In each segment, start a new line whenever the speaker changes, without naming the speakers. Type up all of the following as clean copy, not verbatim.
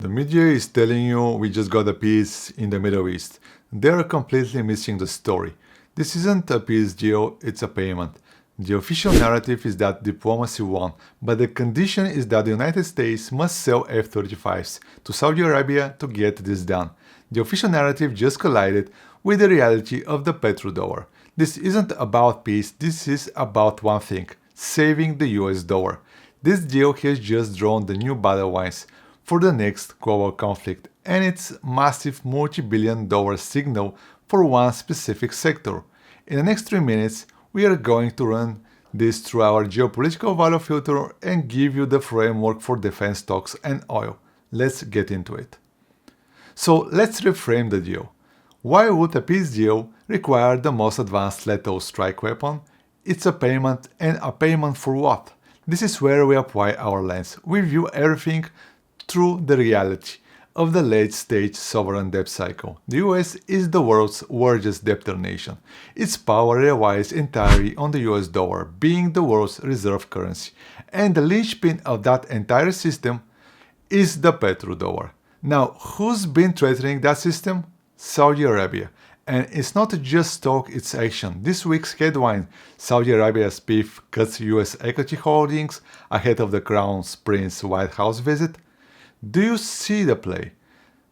The media is telling you we just got a peace in the Middle East. They're completely missing the story. This isn't a peace deal, it's a payment. The official narrative is that diplomacy won, but the condition is that the United States must sell F-35s to Saudi Arabia to get this done. The official narrative just collided with the reality of the petrodollar. This isn't about peace, this is about one thing: saving the US dollar. This deal has just drawn the new battle lines for the next global conflict, and it's a massive multi-billion-dollar signal for one specific sector. In the next 3 minutes, we are going to run this through our geopolitical value filter and give you the framework for defense stocks and oil. Let's get into it. So let's reframe the deal. Why would a peace deal require the most advanced lethal strike weapon? It's a payment, and a payment for what? This is where we apply our lens. We view everything through the reality of the late-stage sovereign debt cycle. The US is the world's largest debtor nation. Its power relies entirely on the US dollar being the world's reserve currency, and the linchpin of that entire system is the petrodollar. Now, who's been threatening that system? Saudi Arabia. And it's not just talk, it's action. This week's headline: Saudi Arabia's PIF cuts US equity holdings ahead of the Crown's Prince White House visit. Do you see the play?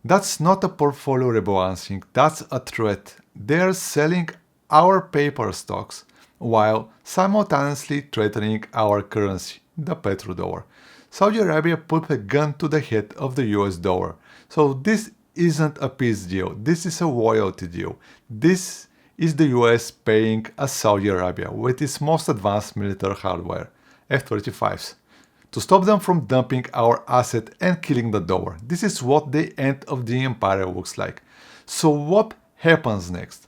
That's not a portfolio rebalancing, that's a threat. They're selling our paper stocks while simultaneously threatening our currency, the petrodollar. Saudi Arabia put a gun to the head of the US dollar. So this isn't a peace deal, this is a loyalty deal. This is the US paying a Saudi Arabia with its most advanced military hardware, F-35s, to stop them from dumping our asset and killing the dollar. This is what the end of the empire looks like. So what happens next?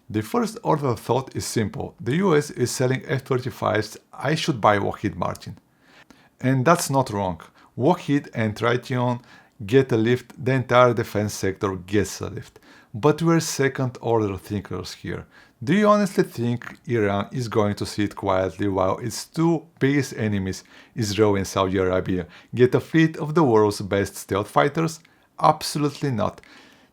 The first order thought is simple. The US is selling F-35s, I should buy Lockheed Martin. And that's not wrong. Lockheed and Raytheon get a lift, the entire defense sector gets a lift. But we're second order thinkers here. Do you honestly think Iran is going to sit quietly while its two biggest enemies, Israel and Saudi Arabia, get a fleet of the world's best stealth fighters? Absolutely not.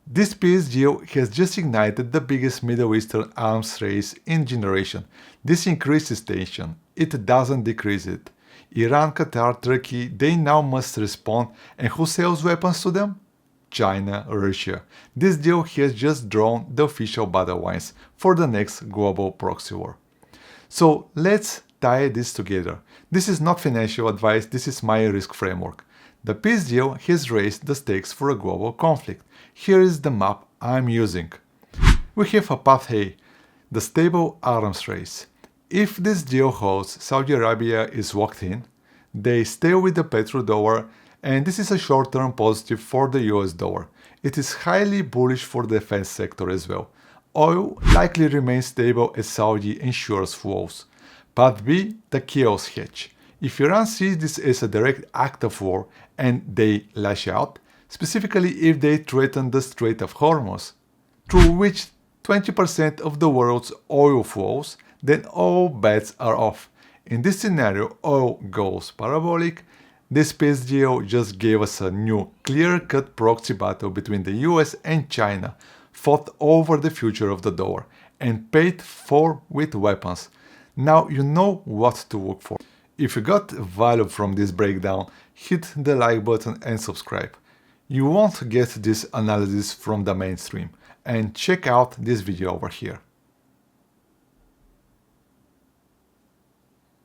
This peace deal has just ignited the biggest Middle Eastern arms race in generation. This increases tension, it doesn't decrease it. Iran, Qatar, Turkey, they now must respond, and who sells weapons to them? China, Russia. This deal has just drawn the official battle lines for the next global proxy war. So let's tie this together. This is not financial advice, this is my risk framework. The peace deal has raised the stakes for a global conflict. Here is the map I'm using. We have a path A, the stable arms race. If this deal holds, Saudi Arabia is locked in, they stay with the petrodollar, and this is a short-term positive for the US dollar. It is highly bullish for the defense sector as well. Oil likely remains stable as Saudi ensures flows. Path B, the chaos hedge. If Iran sees this as a direct act of war and they lash out, specifically if they threaten the Strait of Hormuz, through which 20% of the world's oil flows, then all bets are off. In this scenario, oil goes parabolic. This peace deal just gave us a new clear-cut proxy battle between the US and China, fought over the future of the dollar, and paid for with weapons. Now you know what to look for. If you got value from this breakdown, hit the like button and subscribe. You won't get this analysis from the mainstream. And check out this video over here.